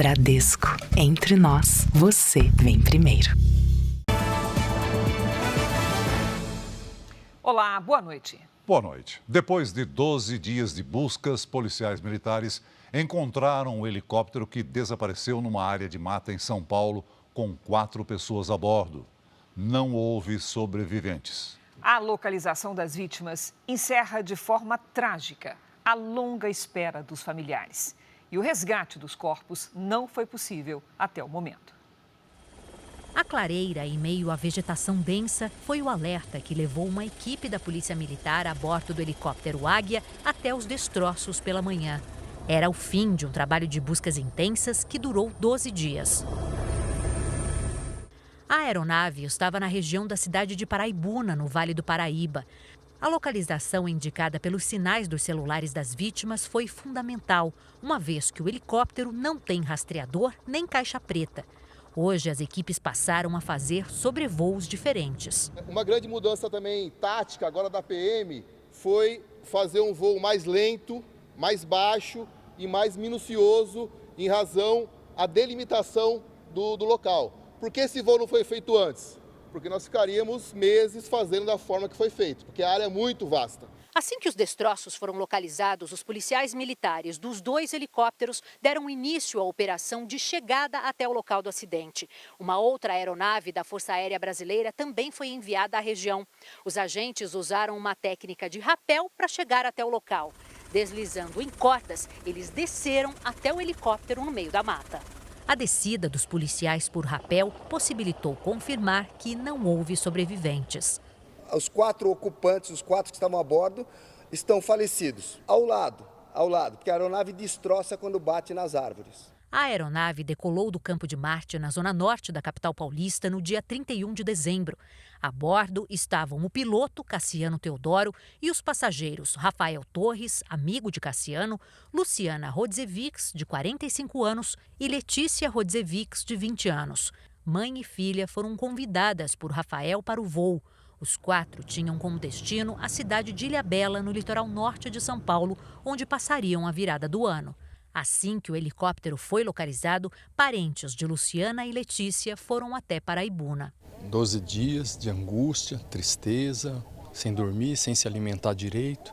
Bradesco. Entre nós, você vem primeiro. Olá, boa noite. Boa noite. Depois de 12 dias de buscas, policiais militares encontraram um helicóptero que desapareceu numa área de mata em São Paulo com 4 pessoas a bordo. Não houve sobreviventes. A localização das vítimas encerra de forma trágica a longa espera dos familiares. E o resgate dos corpos não foi possível até o momento. A clareira, em meio à vegetação densa, foi o alerta que levou uma equipe da Polícia Militar a bordo do helicóptero Águia até os destroços pela manhã. Era o fim de um trabalho de buscas intensas que durou 12 dias. A aeronave estava na região da cidade de Paraibuna, no Vale do Paraíba. A localização indicada pelos sinais dos celulares das vítimas foi fundamental, uma vez que o helicóptero não tem rastreador nem caixa preta. Hoje, as equipes passaram a fazer sobrevoos diferentes. Uma grande mudança também tática agora da PM foi fazer um voo mais lento, mais baixo e mais minucioso em razão à delimitação do local. Por que esse voo não foi feito antes? Porque nós ficaríamos meses fazendo da forma que foi feito, porque a área é muito vasta. Assim que os destroços foram localizados, os policiais militares dos 2 helicópteros deram início à operação de chegada até o local do acidente. Uma outra aeronave da Força Aérea Brasileira também foi enviada à região. Os agentes usaram uma técnica de rapel para chegar até o local. Deslizando em cordas, eles desceram até o helicóptero no meio da mata. A descida dos policiais por rapel possibilitou confirmar que não houve sobreviventes. Os 4 ocupantes, os 4 que estavam a bordo, estão falecidos. Ao lado, porque a aeronave destroça quando bate nas árvores. A aeronave decolou do Campo de Marte, na zona norte da capital paulista, no dia 31 de dezembro. A bordo estavam o piloto, Cassiano Teodoro, e os passageiros Rafael Torres, amigo de Cassiano, Luciana Rodzevics, de 45 anos, e Letícia Rodzevics, de 20 anos. Mãe e filha foram convidadas por Rafael para o voo. Os 4 tinham como destino a cidade de Ilhabela, no litoral norte de São Paulo, onde passariam a virada do ano. Assim que o helicóptero foi localizado, parentes de Luciana e Letícia foram até Paraibuna. 12 dias de angústia, tristeza, sem dormir, sem se alimentar direito.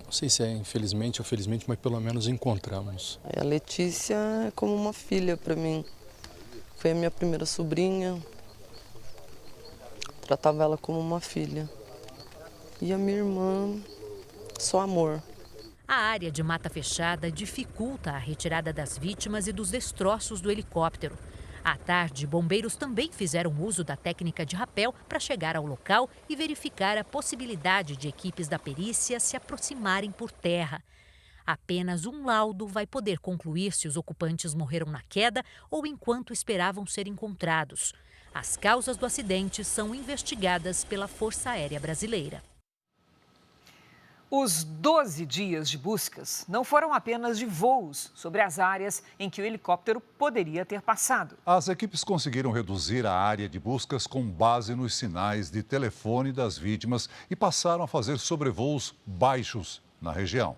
Não sei se é infelizmente ou felizmente, mas pelo menos encontramos. A Letícia é como uma filha para mim. Foi a minha primeira sobrinha. Tratava ela como uma filha. E a minha irmã, só amor. A área de mata fechada dificulta a retirada das vítimas e dos destroços do helicóptero. À tarde, bombeiros também fizeram uso da técnica de rapel para chegar ao local e verificar a possibilidade de equipes da perícia se aproximarem por terra. Apenas um laudo vai poder concluir se os ocupantes morreram na queda ou enquanto esperavam ser encontrados. As causas do acidente são investigadas pela Força Aérea Brasileira. Os 12 dias de buscas não foram apenas de voos sobre as áreas em que o helicóptero poderia ter passado. As equipes conseguiram reduzir a área de buscas com base nos sinais de telefone das vítimas e passaram a fazer sobrevoos baixos na região.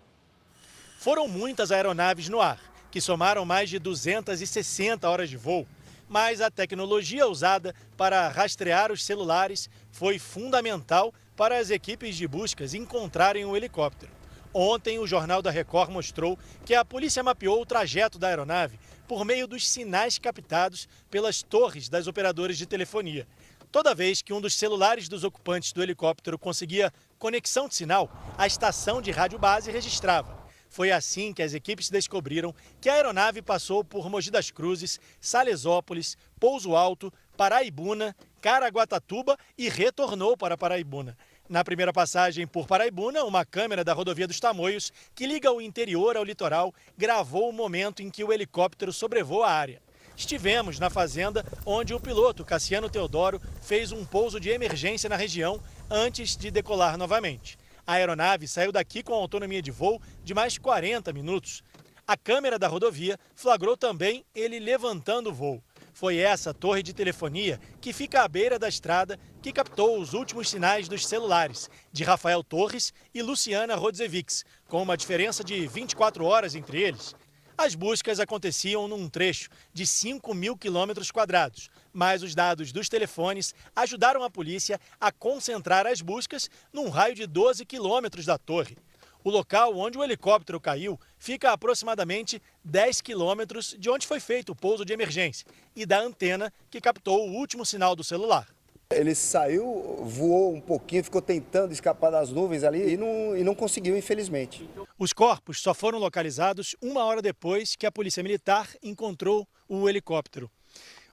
Foram muitas aeronaves no ar, que somaram mais de 260 horas de voo. Mas a tecnologia usada para rastrear os celulares foi fundamental para as equipes de buscas encontrarem o helicóptero. Ontem, o Jornal da Record mostrou que a polícia mapeou o trajeto da aeronave por meio dos sinais captados pelas torres das operadoras de telefonia. Toda vez que um dos celulares dos ocupantes do helicóptero conseguia conexão de sinal, a estação de rádio base registrava. Foi assim que as equipes descobriram que a aeronave passou por Mogi das Cruzes, Salesópolis, Pouso Alto, Paraibuna, Caraguatatuba e retornou para Paraibuna. Na primeira passagem por Paraibuna, uma câmera da rodovia dos Tamoios, que liga o interior ao litoral, gravou o momento em que o helicóptero sobrevoa a área. Estivemos na fazenda onde o piloto Cassiano Teodoro fez um pouso de emergência na região antes de decolar novamente. A aeronave saiu daqui com autonomia de voo de mais 40 minutos. A câmera da rodovia flagrou também ele levantando o voo. Foi essa torre de telefonia que fica à beira da estrada que captou os últimos sinais dos celulares de Rafael Torres e Luciana Rodzevics, com uma diferença de 24 horas entre eles. As buscas aconteciam num trecho de 5.000 quilômetros quadrados, mas os dados dos telefones ajudaram a polícia a concentrar as buscas num raio de 12 quilômetros da torre. O local onde o helicóptero caiu fica a aproximadamente 10 quilômetros de onde foi feito o pouso de emergência e da antena que captou o último sinal do celular. Ele saiu, voou um pouquinho, ficou tentando escapar das nuvens ali e não conseguiu, infelizmente. Os corpos só foram localizados 1 hora depois que a Polícia Militar encontrou o helicóptero.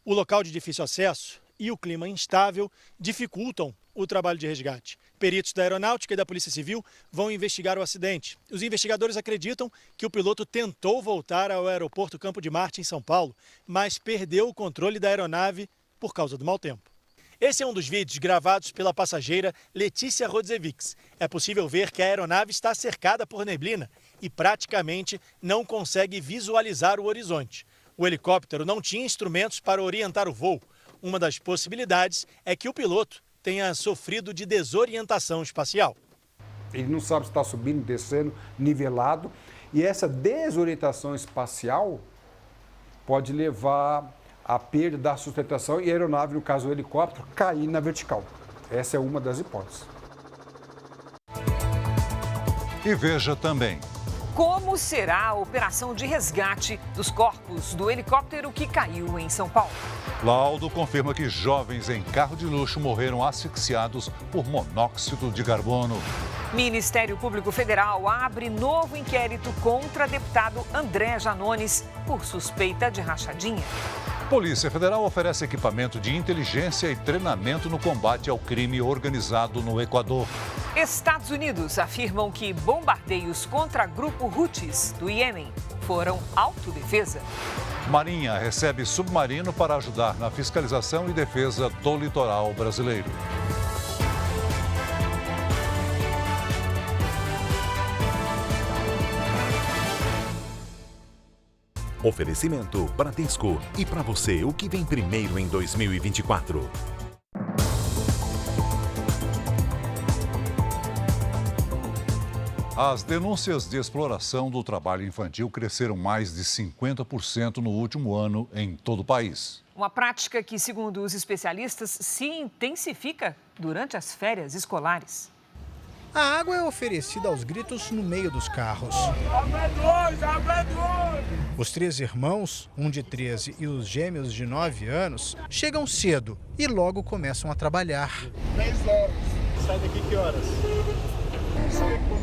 O local de difícil acesso e o clima instável dificultam o trabalho de resgate. Peritos da Aeronáutica e da Polícia Civil vão investigar o acidente. Os investigadores acreditam que o piloto tentou voltar ao aeroporto Campo de Marte, em São Paulo, mas perdeu o controle da aeronave por causa do mau tempo. Esse é um dos vídeos gravados pela passageira Letícia Rodzevics. É possível ver que a aeronave está cercada por neblina e praticamente não consegue visualizar o horizonte. O helicóptero não tinha instrumentos para orientar o voo. Uma das possibilidades é que o piloto tenha sofrido de desorientação espacial. Ele não sabe se está subindo, descendo, nivelado. E essa desorientação espacial pode levar à perda da sustentação e a aeronave, no caso o helicóptero, cair na vertical. Essa é uma das hipóteses. E veja também. Como será a operação de resgate dos corpos do helicóptero que caiu em São Paulo? Laudo confirma que jovens em carro de luxo morreram asfixiados por monóxido de carbono. Ministério Público Federal abre novo inquérito contra deputado André Janones por suspeita de rachadinha. Polícia Federal oferece equipamento de inteligência e treinamento no combate ao crime organizado no Equador. Estados Unidos afirmam que bombardeios contra grupo Houthis do Iêmen foram autodefesa. Marinha recebe submarino para ajudar na fiscalização e defesa do litoral brasileiro. Oferecimento Bradesco. E para você, o que vem primeiro em 2024? As denúncias de exploração do trabalho infantil cresceram mais de 50% no último ano em todo o país. Uma prática que, segundo os especialistas, se intensifica durante as férias escolares. A água é oferecida aos gritos no meio dos carros. Os 3 irmãos, um de 13 e os gêmeos de 9 anos, chegam cedo e logo começam a trabalhar. 10 horas. Sai daqui que horas? Não sei como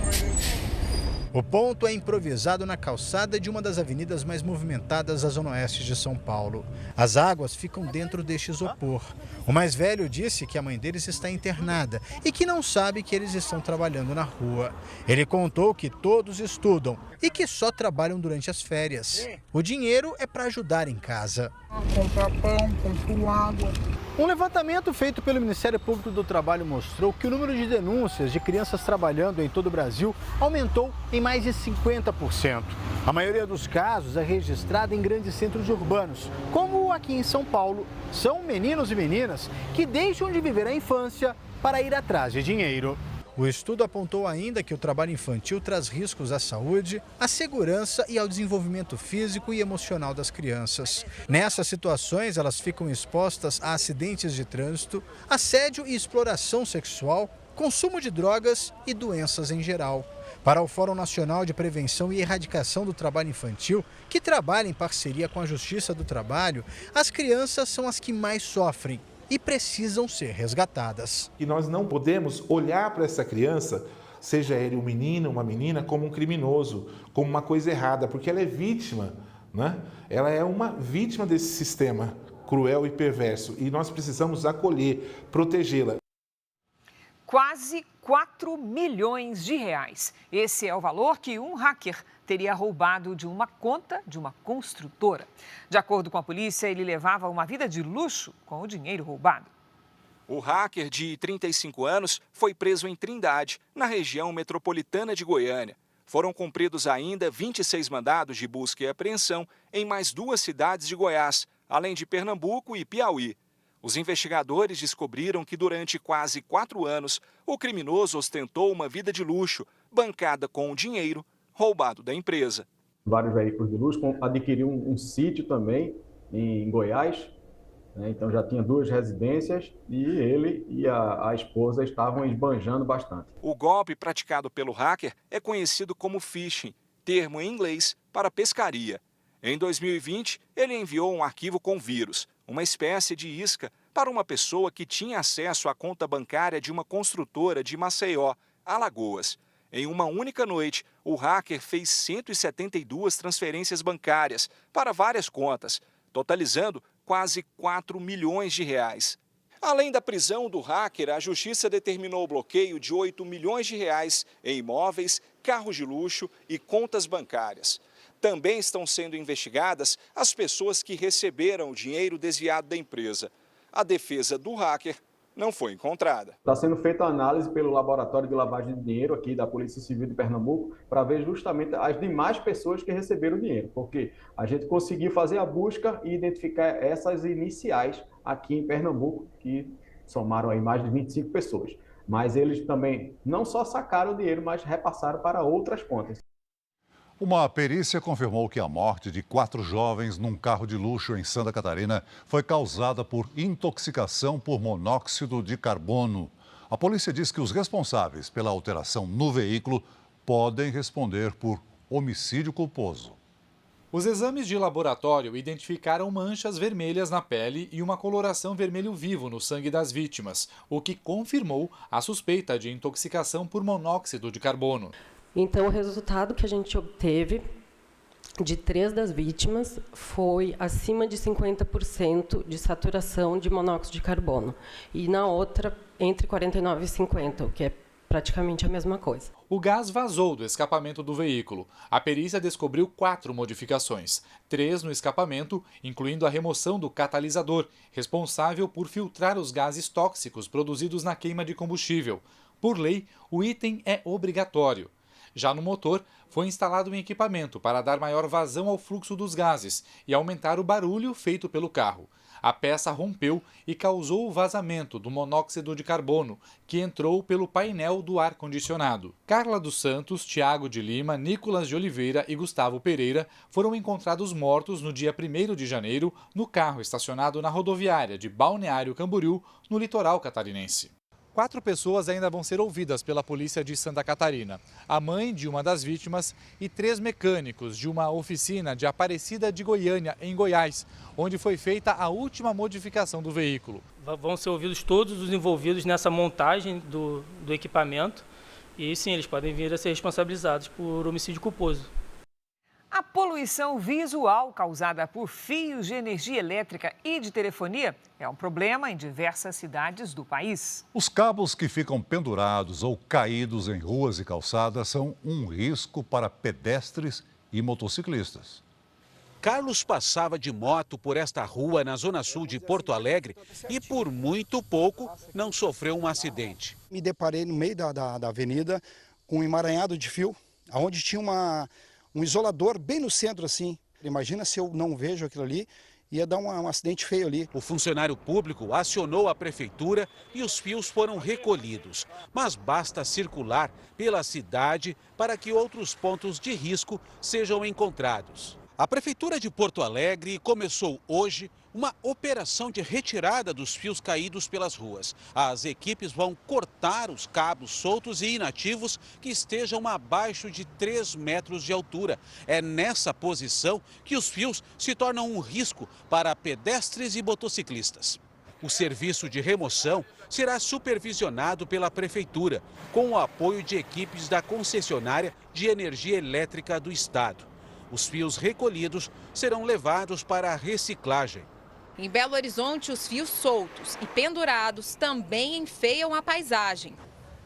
O ponto é improvisado na calçada de uma das avenidas mais movimentadas da zona oeste de São Paulo. As águas ficam dentro deste isopor. O mais velho disse que a mãe deles está internada e que não sabe que eles estão trabalhando na rua. Ele contou que todos estudam e que só trabalham durante as férias. O dinheiro é para ajudar em casa. Comprar pão, comprar água. Um levantamento feito pelo Ministério Público do Trabalho mostrou que o número de denúncias de crianças trabalhando em todo o Brasil aumentou em mais de 50%. A maioria dos casos é registrada em grandes centros urbanos, como aqui em São Paulo. São meninos e meninas que deixam de viver a infância para ir atrás de dinheiro. O estudo apontou ainda que o trabalho infantil traz riscos à saúde, à segurança e ao desenvolvimento físico e emocional das crianças. Nessas situações, elas ficam expostas a acidentes de trânsito, assédio e exploração sexual, consumo de drogas e doenças em geral. Para o Fórum Nacional de Prevenção e Erradicação do Trabalho Infantil, que trabalha em parceria com a Justiça do Trabalho, as crianças são as que mais sofrem e precisam ser resgatadas. E nós não podemos olhar para essa criança, seja ele um menino, uma menina, como um criminoso, como uma coisa errada, porque ela é vítima, né? Ela é uma vítima desse sistema cruel e perverso e nós precisamos acolher, protegê-la. Quase 4 milhões de reais. Esse é o valor que um hacker teria roubado de uma conta de uma construtora. De acordo com a polícia, ele levava uma vida de luxo com o dinheiro roubado. O hacker de 35 anos foi preso em Trindade, na região metropolitana de Goiânia. Foram cumpridos ainda 26 mandados de busca e apreensão em mais 2 cidades de Goiás, além de Pernambuco e Piauí. Os investigadores descobriram que durante quase 4 anos, o criminoso ostentou uma vida de luxo, bancada com o dinheiro roubado da empresa. vários veículos de luxo, adquiriu um sítio também em Goiás, né? Então já tinha 2 residências e ele e a esposa estavam esbanjando bastante. O golpe praticado pelo hacker é conhecido como phishing, termo em inglês para pescaria. Em 2020, ele enviou um arquivo com vírus, uma espécie de isca, para uma pessoa que tinha acesso à conta bancária de uma construtora de Maceió, Alagoas. Em uma única noite, o hacker fez 172 transferências bancárias para várias contas, totalizando quase 4 milhões de reais. Além da prisão do hacker, a Justiça determinou o bloqueio de 8 milhões de reais em imóveis, carros de luxo e contas bancárias. Também estão sendo investigadas as pessoas que receberam o dinheiro desviado da empresa. A defesa do hacker não foi encontrada. Está sendo feita a análise pelo Laboratório de Lavagem de Dinheiro aqui da Polícia Civil de Pernambuco para ver justamente as demais pessoas que receberam o dinheiro, porque a gente conseguiu fazer a busca e identificar essas iniciais aqui em Pernambuco, que somaram aí mais de 25 pessoas. Mas eles também não só sacaram o dinheiro, mas repassaram para outras contas. Uma perícia confirmou que a morte de 4 jovens num carro de luxo em Santa Catarina foi causada por intoxicação por monóxido de carbono. A polícia diz que os responsáveis pela alteração no veículo podem responder por homicídio culposo. Os exames de laboratório identificaram manchas vermelhas na pele e uma coloração vermelho vivo no sangue das vítimas, o que confirmou a suspeita de intoxicação por monóxido de carbono. Então, o resultado que a gente obteve de 3 das vítimas foi acima de 50% de saturação de monóxido de carbono. E na outra, entre 49% e 50%, o que é praticamente a mesma coisa. O gás vazou do escapamento do veículo. A perícia descobriu 4 modificações, 3 no escapamento, incluindo a remoção do catalisador, responsável por filtrar os gases tóxicos produzidos na queima de combustível. Por lei, o item é obrigatório. Já no motor, foi instalado um equipamento para dar maior vazão ao fluxo dos gases e aumentar o barulho feito pelo carro. A peça rompeu e causou o vazamento do monóxido de carbono, que entrou pelo painel do ar-condicionado. Carla dos Santos, Tiago de Lima, Nicolas de Oliveira e Gustavo Pereira foram encontrados mortos no dia 1º de janeiro no carro estacionado na rodoviária de Balneário Camboriú, no litoral catarinense. 4 pessoas ainda vão ser ouvidas pela polícia de Santa Catarina. A mãe de uma das vítimas e 3 mecânicos de uma oficina de Aparecida de Goiânia, em Goiás, onde foi feita a última modificação do veículo. Vão ser ouvidos todos os envolvidos nessa montagem do equipamento e sim, eles podem vir a ser responsabilizados por homicídio culposo. A poluição visual causada por fios de energia elétrica e de telefonia é um problema em diversas cidades do país. Os cabos que ficam pendurados ou caídos em ruas e calçadas são um risco para pedestres e motociclistas. Carlos passava de moto por esta rua na zona sul de Porto Alegre e por muito pouco não sofreu um acidente. Me deparei no meio da avenida com um emaranhado de fio, onde tinha um isolador bem no centro assim. Imagina se eu não vejo aquilo ali, ia dar um acidente feio ali. O funcionário público acionou a prefeitura e os fios foram recolhidos. Mas basta circular pela cidade para que outros pontos de risco sejam encontrados. A Prefeitura de Porto Alegre começou hoje uma operação de retirada dos fios caídos pelas ruas. As equipes vão cortar os cabos soltos e inativos que estejam abaixo de 3 metros de altura. É nessa posição que os fios se tornam um risco para pedestres e motociclistas. O serviço de remoção será supervisionado pela Prefeitura, com o apoio de equipes da concessionária de energia elétrica do Estado. Os fios recolhidos serão levados para a reciclagem. Em Belo Horizonte, os fios soltos e pendurados também enfeiam a paisagem.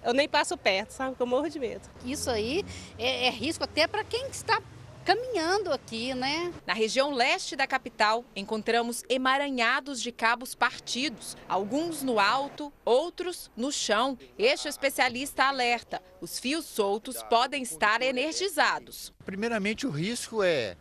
Eu nem passo perto, sabe? Porque eu morro de medo. Isso aí é risco até para quem está caminhando aqui, né? Na região leste da capital, encontramos emaranhados de cabos partidos, alguns no alto, outros no chão. Este especialista alerta, os fios soltos podem estar energizados. Primeiramente, o risco é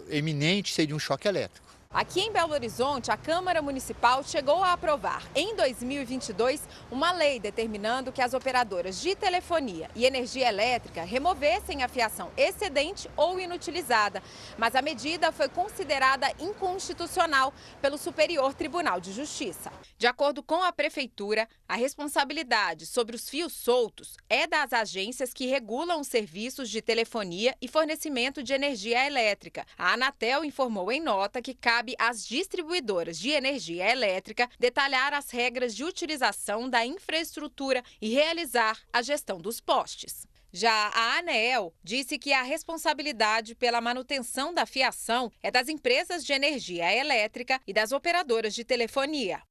eminente ser de um choque elétrico. Aqui em Belo Horizonte, a Câmara Municipal chegou a aprovar, em 2022, uma lei determinando que as operadoras de telefonia e energia elétrica removessem a fiação excedente ou inutilizada. Mas a medida foi considerada inconstitucional pelo Superior Tribunal de Justiça. De acordo com a Prefeitura, a responsabilidade sobre os fios soltos é das agências que regulam os serviços de telefonia e fornecimento de energia elétrica. A Anatel informou em nota que cabe às distribuidoras de energia elétrica detalhar as regras de utilização da infraestrutura e realizar a gestão dos postes. Já a ANEEL disse que a responsabilidade pela manutenção da fiação é das empresas de energia elétrica e das operadoras de telefonia.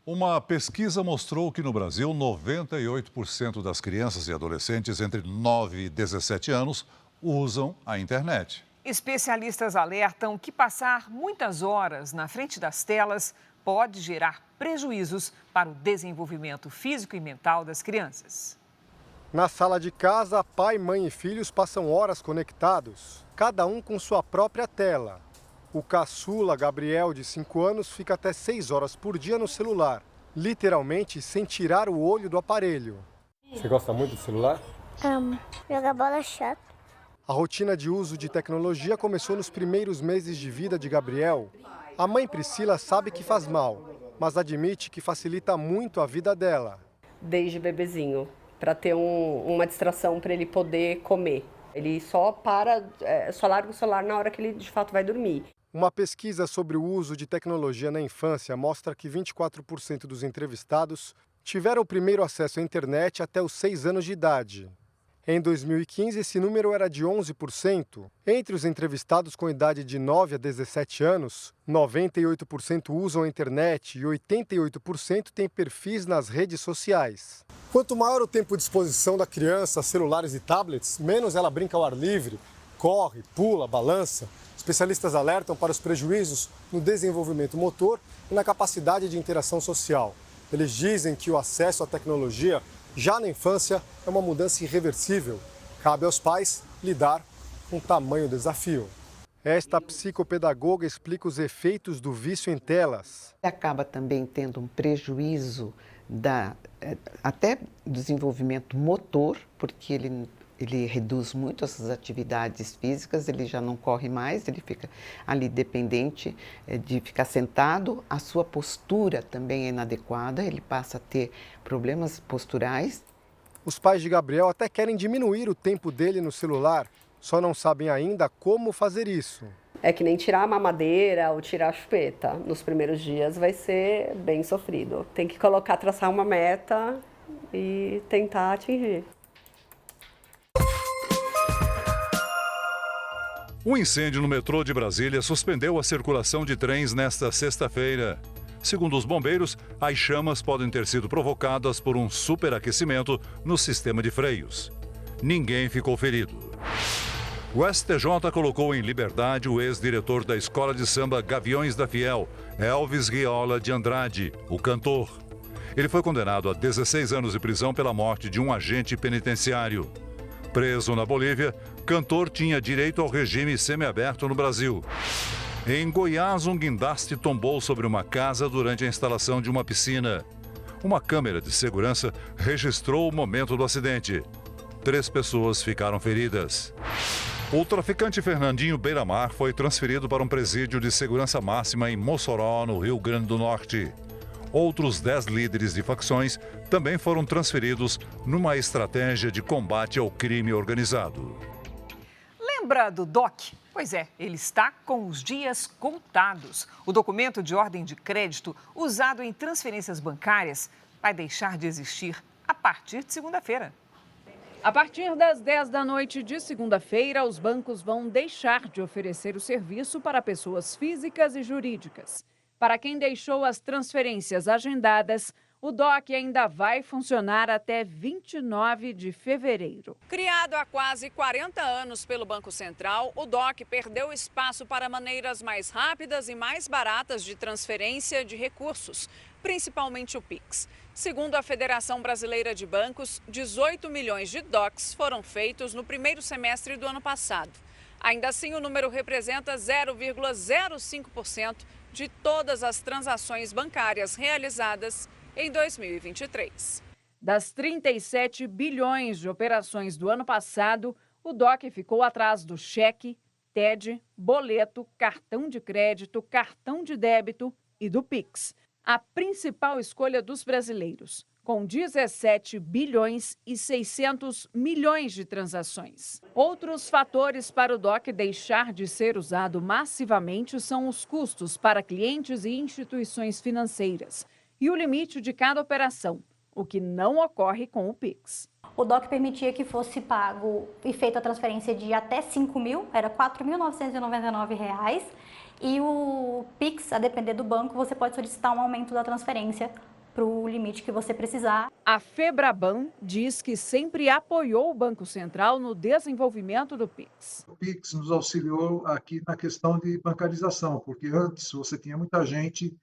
Uma pesquisa mostrou que no Brasil, 98% das crianças e adolescentes entre 9 e 17 anos usam a internet. Especialistas alertam que passar muitas horas na frente das telas pode gerar prejuízos para o desenvolvimento físico e mental das crianças. Na sala de casa, pai, mãe e filhos passam horas conectados, cada um com sua própria tela. O caçula, Gabriel, de 5 anos, fica até 6 horas por dia no celular, literalmente sem tirar o olho do aparelho. Você gosta muito do celular? Amo. Jogar bola é chato. A rotina de uso de tecnologia começou nos primeiros meses de vida de Gabriel. A mãe Priscila sabe que faz mal, mas admite que facilita muito a vida dela. Desde bebezinho, para ter uma distração para ele poder comer. Ele só larga o celular na hora que ele de fato vai dormir. Uma pesquisa sobre o uso de tecnologia na infância mostra que 24% dos entrevistados tiveram o primeiro acesso à internet até os 6 anos de idade. Em 2015, esse número era de 11%. Entre os entrevistados com idade de 9 a 17 anos, 98% usam a internet e 88% têm perfis nas redes sociais. Quanto maior o tempo de exposição da criança a celulares e tablets, menos ela brinca ao ar livre, corre, pula, balança. Especialistas alertam para os prejuízos no desenvolvimento motor e na capacidade de interação social. Eles dizem que o acesso à tecnologia já na infância é uma mudança irreversível. Cabe aos pais lidar com tamanho desafio. Esta psicopedagoga explica os efeitos do vício em telas. Acaba também tendo um prejuízo até desenvolvimento motor, porque ele reduz muito essas atividades físicas, ele já não corre mais, ele fica ali dependente de ficar sentado, a sua postura também é inadequada, ele passa a ter problemas posturais. Os pais de Gabriel até querem diminuir o tempo dele no celular, só não sabem ainda como fazer isso. É que nem tirar a mamadeira ou tirar a chupeta. Nos primeiros dias vai ser bem sofrido. Tem que traçar uma meta e tentar atingir. Um incêndio no metrô de Brasília suspendeu a circulação de trens nesta sexta-feira. Segundo os bombeiros, as chamas podem ter sido provocadas por um superaquecimento no sistema de freios. Ninguém ficou ferido. O STJ colocou em liberdade o ex-diretor da escola de samba Gaviões da Fiel, Elvis Riola de Andrade, o cantor. Ele foi condenado a 16 anos de prisão pela morte de um agente penitenciário. Preso na Bolívia, cantor tinha direito ao regime semiaberto no Brasil. Em Goiás, um guindaste tombou sobre uma casa durante a instalação de uma piscina. Uma câmera de segurança registrou o momento do acidente. 3 pessoas ficaram feridas. O traficante Fernandinho Beiramar foi transferido para um presídio de segurança máxima em Mossoró, no Rio Grande do Norte. Outros 10 líderes de facções também foram transferidos numa estratégia de combate ao crime organizado. Lembra do DOC? Pois é, ele está com os dias contados. O documento de ordem de crédito usado em transferências bancárias vai deixar de existir a partir de segunda-feira. A partir das 10 da noite de segunda-feira, os bancos vão deixar de oferecer o serviço para pessoas físicas e jurídicas. Para quem deixou as transferências agendadas, o DOC ainda vai funcionar até 29 de fevereiro. Criado há quase 40 anos pelo Banco Central, o DOC perdeu espaço para maneiras mais rápidas e mais baratas de transferência de recursos, principalmente o Pix. Segundo a Federação Brasileira de Bancos, 18 milhões de DOCs foram feitos no primeiro semestre do ano passado. Ainda assim, o número representa 0,05% de todas as transações bancárias realizadas em 2023. Das 37 bilhões de operações do ano passado, o DOC ficou atrás do cheque, TED, boleto, cartão de crédito, cartão de débito e do Pix. A principal escolha dos brasileiros, com 17 bilhões e 600 milhões de transações. Outros fatores para o DOC deixar de ser usado massivamente são os custos para clientes e instituições financeiras e o limite de cada operação, o que não ocorre com o Pix. O DOC permitia que fosse pago e feita a transferência de até 5 mil, era R$ 4.999. E o Pix, a depender do banco, você pode solicitar um aumento da transferência para o limite que você precisar. A Febraban diz que sempre apoiou o Banco Central no desenvolvimento do Pix. O Pix nos auxiliou aqui na questão de bancarização, porque antes você tinha muita gente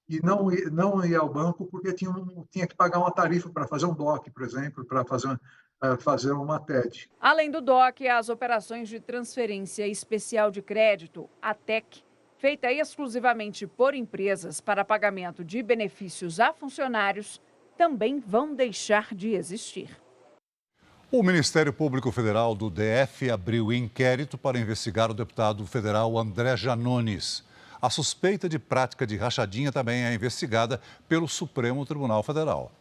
e não ia ao banco porque tinha que pagar uma tarifa para fazer um DOC, por exemplo, para fazer uma TED. Além do DOC, as operações de transferência especial de crédito, a TEC, feita exclusivamente por empresas para pagamento de benefícios a funcionários, também vão deixar de existir. O Ministério Público Federal do DF abriu inquérito para investigar o deputado federal André Janones. A suspeita de prática de rachadinha também é investigada pelo Supremo Tribunal Federal.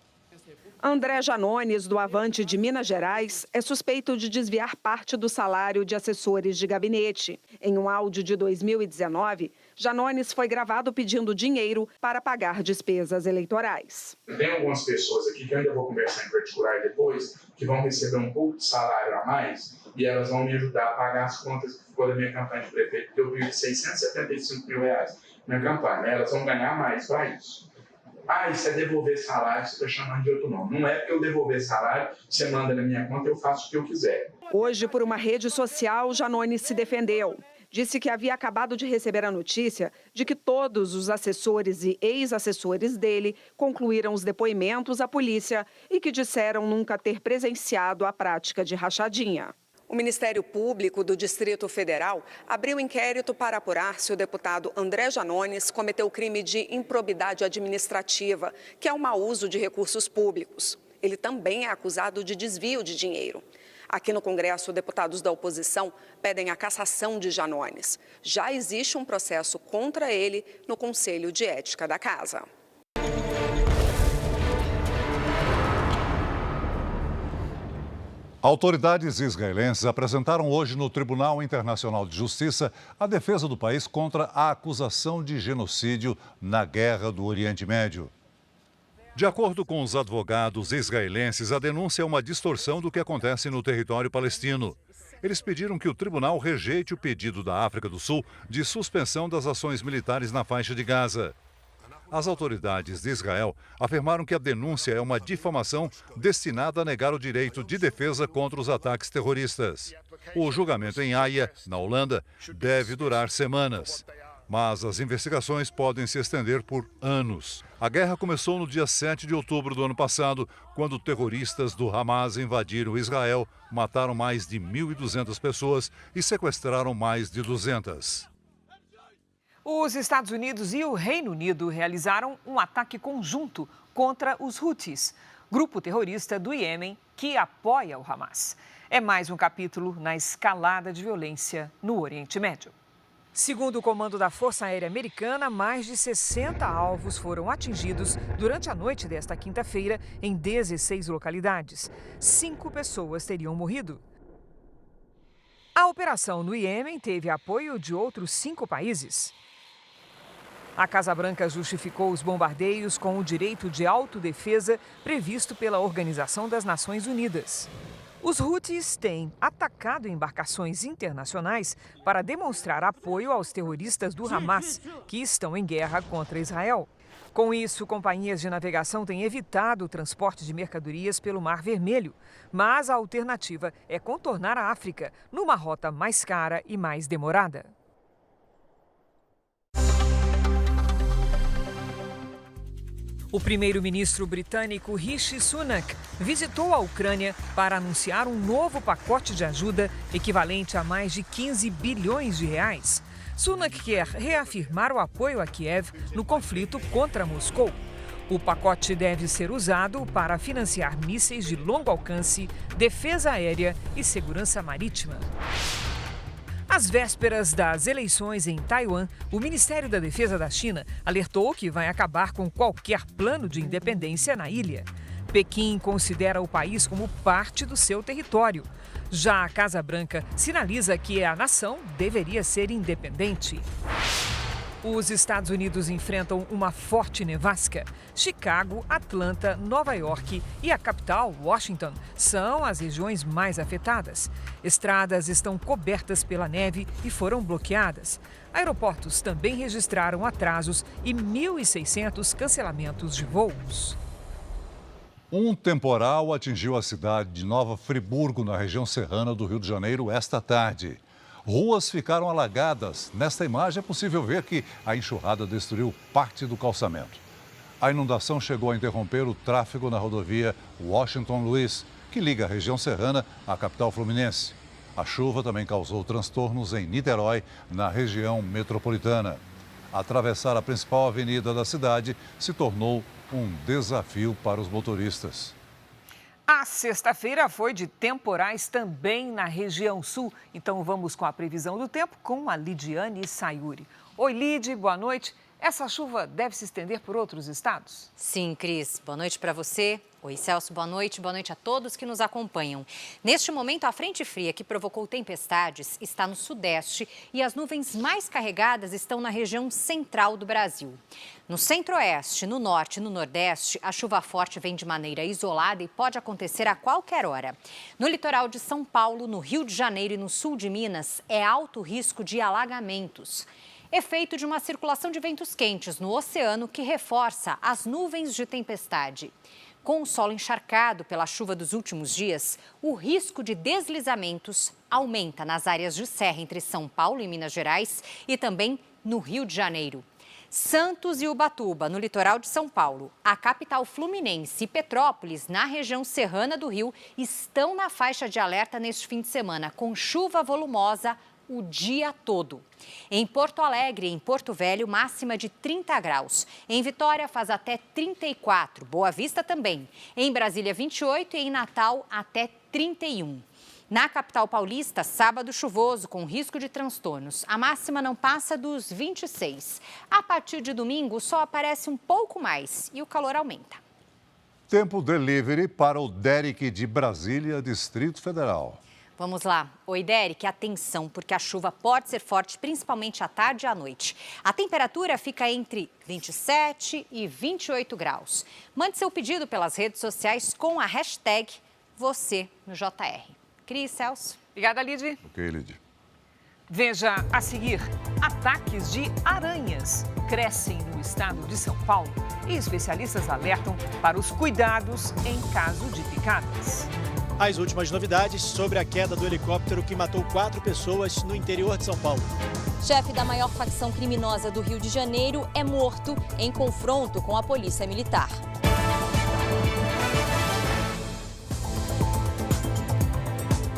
André Janones, do Avante de Minas Gerais, é suspeito de desviar parte do salário de assessores de gabinete. Em um áudio de 2019, Janones foi gravado pedindo dinheiro para pagar despesas eleitorais. Tem algumas pessoas aqui que eu ainda vou conversar em particular depois, que vão receber um pouco de salário a mais e elas vão me ajudar a pagar as contas que ficou da minha campanha de prefeito, porque eu vi R$675 mil na campanha. Elas vão ganhar mais para isso. Isso é devolver salário, você está chamando de outro nome. Não é porque eu devolver salário, você manda na minha conta, eu faço o que eu quiser. Hoje, por uma rede social, Janones se defendeu. Disse que havia acabado de receber a notícia de que todos os assessores e ex-assessores dele concluíram os depoimentos à polícia e que disseram nunca ter presenciado a prática de rachadinha. O Ministério Público do Distrito Federal abriu inquérito para apurar se o deputado André Janones cometeu o crime de improbidade administrativa, que é o mau uso de recursos públicos. Ele também é acusado de desvio de dinheiro. Aqui no Congresso, deputados da oposição pedem a cassação de Janones. Já existe um processo contra ele no Conselho de Ética da Casa. Autoridades israelenses apresentaram hoje no Tribunal Internacional de Justiça a defesa do país contra a acusação de genocídio na Guerra do Oriente Médio. De acordo com os advogados israelenses, a denúncia é uma distorção do que acontece no território palestino. Eles pediram que o tribunal rejeite o pedido da África do Sul de suspensão das ações militares na faixa de Gaza. As autoridades de Israel afirmaram que a denúncia é uma difamação destinada a negar o direito de defesa contra os ataques terroristas. O julgamento em Haia, na Holanda, deve durar semanas. Mas as investigações podem se estender por anos. A guerra começou no dia 7 de outubro do ano passado, quando terroristas do Hamas invadiram Israel, mataram mais de 1.200 pessoas e sequestraram mais de 200. Os Estados Unidos e o Reino Unido realizaram um ataque conjunto contra os Houthis, grupo terrorista do Iêmen que apoia o Hamas. É mais um capítulo na escalada de violência no Oriente Médio. Segundo o comando da Força Aérea Americana, mais de 60 alvos foram atingidos durante a noite desta quinta-feira em 16 localidades. 5 pessoas teriam morrido. A operação no Iêmen teve apoio de outros 5 países. A Casa Branca justificou os bombardeios com o direito de autodefesa previsto pela Organização das Nações Unidas. Os Houthis têm atacado embarcações internacionais para demonstrar apoio aos terroristas do Hamas, que estão em guerra contra Israel. Com isso, companhias de navegação têm evitado o transporte de mercadorias pelo Mar Vermelho, mas a alternativa é contornar a África numa rota mais cara e mais demorada. O primeiro-ministro britânico Rishi Sunak visitou a Ucrânia para anunciar um novo pacote de ajuda equivalente a mais de 15 bilhões de reais. Sunak quer reafirmar o apoio a Kiev no conflito contra Moscou. O pacote deve ser usado para financiar mísseis de longo alcance, defesa aérea e segurança marítima. Às vésperas das eleições em Taiwan, o Ministério da Defesa da China alertou que vai acabar com qualquer plano de independência na ilha. Pequim considera o país como parte do seu território. Já a Casa Branca sinaliza que a nação deveria ser independente. Os Estados Unidos enfrentam uma forte nevasca. Chicago, Atlanta, Nova York e a capital, Washington, são as regiões mais afetadas. Estradas estão cobertas pela neve e foram bloqueadas. Aeroportos também registraram atrasos e 1.600 cancelamentos de voos. Um temporal atingiu a cidade de Nova Friburgo, na região serrana do Rio de Janeiro, esta tarde. Ruas ficaram alagadas. Nesta imagem é possível ver que a enxurrada destruiu parte do calçamento. A inundação chegou a interromper o tráfego na rodovia Washington Luiz, que liga a região serrana à capital fluminense. A chuva também causou transtornos em Niterói, na região metropolitana. Atravessar a principal avenida da cidade se tornou um desafio para os motoristas. A sexta-feira foi de temporais também na região sul. Então vamos com a previsão do tempo com a Lidiane Sayuri. Oi, Lid, boa noite. Essa chuva deve se estender por outros estados? Sim, Cris. Boa noite para você. Oi, Celso, boa noite a todos que nos acompanham. Neste momento, a frente fria que provocou tempestades está no sudeste e as nuvens mais carregadas estão na região central do Brasil. No centro-oeste, no norte e no nordeste, a chuva forte vem de maneira isolada e pode acontecer a qualquer hora. No litoral de São Paulo, no Rio de Janeiro e no sul de Minas, é alto risco de alagamentos. Efeito de uma circulação de ventos quentes no oceano que reforça as nuvens de tempestade. Com o solo encharcado pela chuva dos últimos dias, o risco de deslizamentos aumenta nas áreas de serra entre São Paulo e Minas Gerais e também no Rio de Janeiro. Santos e Ubatuba, no litoral de São Paulo, a capital fluminense e Petrópolis, na região serrana do Rio, estão na faixa de alerta neste fim de semana, com chuva volumosa o dia todo. Em Porto Alegre e em Porto Velho, máxima de 30 graus. Em Vitória, faz até 34. Boa Vista também. Em Brasília, 28 e em Natal, até 31. Na capital paulista, sábado chuvoso, com risco de transtornos. A máxima não passa dos 26. A partir de domingo, o sol aparece um pouco mais e o calor aumenta. Tempo delivery para o Derek de Brasília, Distrito Federal. Vamos lá. Oi, Derek, atenção, porque a chuva pode ser forte, principalmente à tarde e à noite. A temperatura fica entre 27 e 28 graus. Mande seu pedido pelas redes sociais com a hashtag você no JR. Cris, Celso. Obrigada, Lid. Ok, Lid. Veja a seguir: ataques de aranhas crescem no estado de São Paulo e especialistas alertam para os cuidados em caso de picadas. As últimas novidades sobre a queda do helicóptero que matou 4 pessoas no interior de São Paulo. Chefe da maior facção criminosa do Rio de Janeiro é morto em confronto com a polícia militar.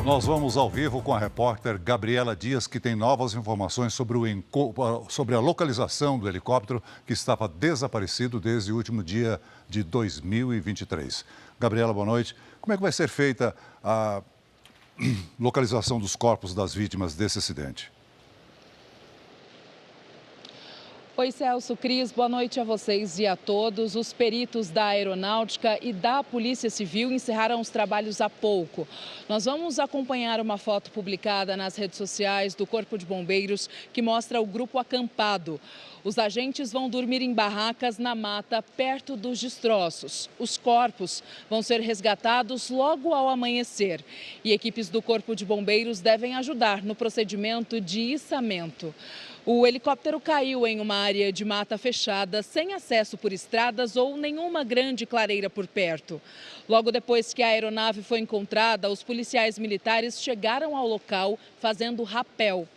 Nós vamos ao vivo com a repórter Gabriela Dias, que tem novas informações sobre a localização do helicóptero que estava desaparecido desde o último dia de 2023. Gabriela, boa noite. Como é que vai ser feita a localização dos corpos das vítimas desse acidente? Oi, Celso, Cris, boa noite a vocês e a todos. Os peritos da Aeronáutica e da Polícia Civil encerraram os trabalhos há pouco. Nós vamos acompanhar uma foto publicada nas redes sociais do Corpo de Bombeiros que mostra o grupo acampado. Os agentes vão dormir em barracas na mata, perto dos destroços. Os corpos vão ser resgatados logo ao amanhecer. E equipes do Corpo de Bombeiros devem ajudar no procedimento de içamento. O helicóptero caiu em uma área de mata fechada, sem acesso por estradas ou nenhuma grande clareira por perto. Logo depois que a aeronave foi encontrada, os policiais militares chegaram ao local fazendo rapel.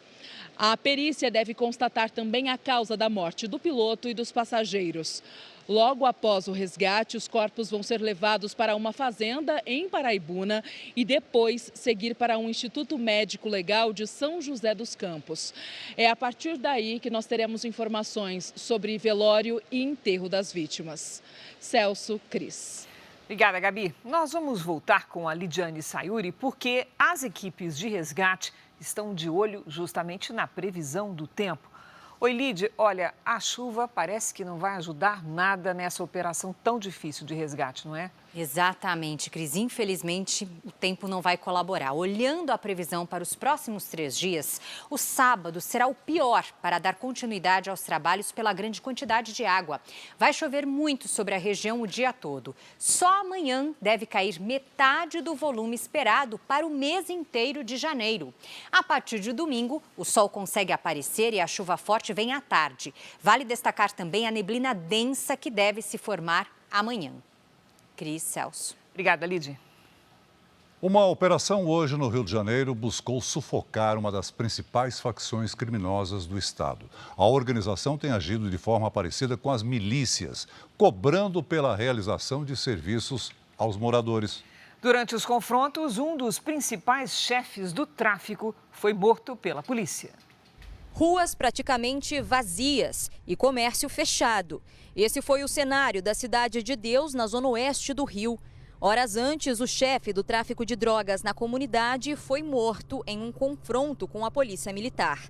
A perícia deve constatar também a causa da morte do piloto e dos passageiros. Logo após o resgate, os corpos vão ser levados para uma fazenda em Paraibuna e depois seguir para um Instituto Médico Legal de São José dos Campos. É a partir daí que nós teremos informações sobre velório e enterro das vítimas. Celso, Cris. Obrigada, Gabi. Nós vamos voltar com a Lidiane Sayuri porque as equipes de resgate estão de olho justamente na previsão do tempo. Oi, Lid, olha, a chuva parece que não vai ajudar nada nessa operação tão difícil de resgate, não é? Exatamente, Cris. Infelizmente, o tempo não vai colaborar. Olhando a previsão para os próximos 3 dias, o sábado será o pior para dar continuidade aos trabalhos pela grande quantidade de água. Vai chover muito sobre a região o dia todo. Só amanhã deve cair metade do volume esperado para o mês inteiro de janeiro. A partir de domingo, o sol consegue aparecer e a chuva forte vem à tarde. Vale destacar também a neblina densa que deve se formar amanhã. Cris, Celso. Obrigada, Lidy. Uma operação hoje no Rio de Janeiro buscou sufocar uma das principais facções criminosas do estado. A organização tem agido de forma parecida com as milícias, cobrando pela realização de serviços aos moradores. Durante os confrontos, um dos principais chefes do tráfico foi morto pela polícia. Ruas praticamente vazias e comércio fechado. Esse foi o cenário da Cidade de Deus, na zona oeste do Rio. Horas antes, o chefe do tráfico de drogas na comunidade foi morto em um confronto com a polícia militar.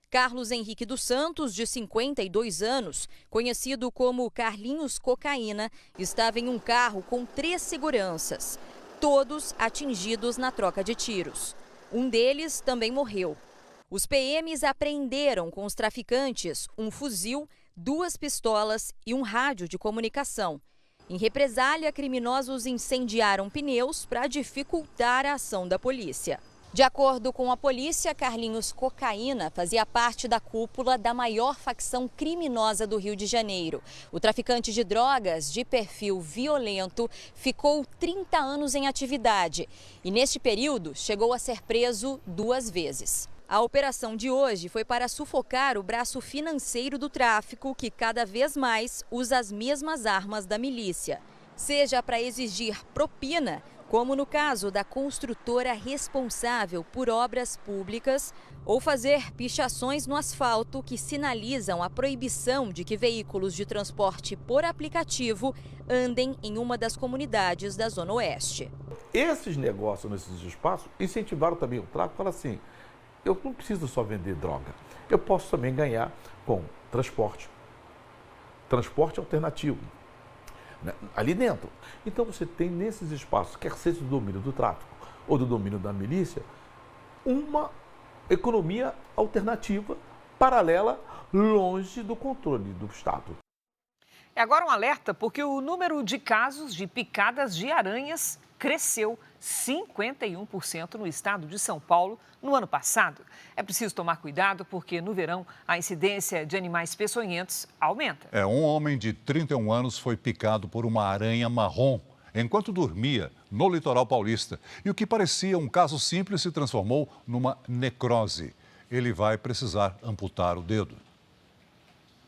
Carlos Henrique dos Santos, de 52 anos, conhecido como Carlinhos Cocaína, estava em um carro com 3 seguranças, todos atingidos na troca de tiros. Um deles também morreu. Os PMs apreenderam com os traficantes um fuzil, 2 pistolas e um rádio de comunicação. Em represália, criminosos incendiaram pneus para dificultar a ação da polícia. De acordo com a polícia, Carlinhos Cocaína fazia parte da cúpula da maior facção criminosa do Rio de Janeiro. O traficante de drogas de perfil violento ficou 30 anos em atividade e, neste período, chegou a ser preso 2 vezes. A operação de hoje foi para sufocar o braço financeiro do tráfico, que cada vez mais usa as mesmas armas da milícia. Seja para exigir propina, como no caso da construtora responsável por obras públicas, ou fazer pichações no asfalto que sinalizam a proibição de que veículos de transporte por aplicativo andem em uma das comunidades da Zona Oeste. Esses negócios nesses espaços incentivaram também o tráfico, fala assim, eu não preciso só vender droga, eu posso também ganhar com transporte alternativo, né, ali dentro. Então você tem nesses espaços, quer seja do domínio do tráfico ou do domínio da milícia, uma economia alternativa, paralela, longe do controle do Estado. É agora um alerta porque o número de casos de picadas de aranhas cresceu 51% no estado de São Paulo no ano passado. É preciso tomar cuidado porque no verão a incidência de animais peçonhentos aumenta. Um homem de 31 anos foi picado por uma aranha marrom enquanto dormia no litoral paulista. E o que parecia um caso simples se transformou numa necrose. Ele vai precisar amputar o dedo.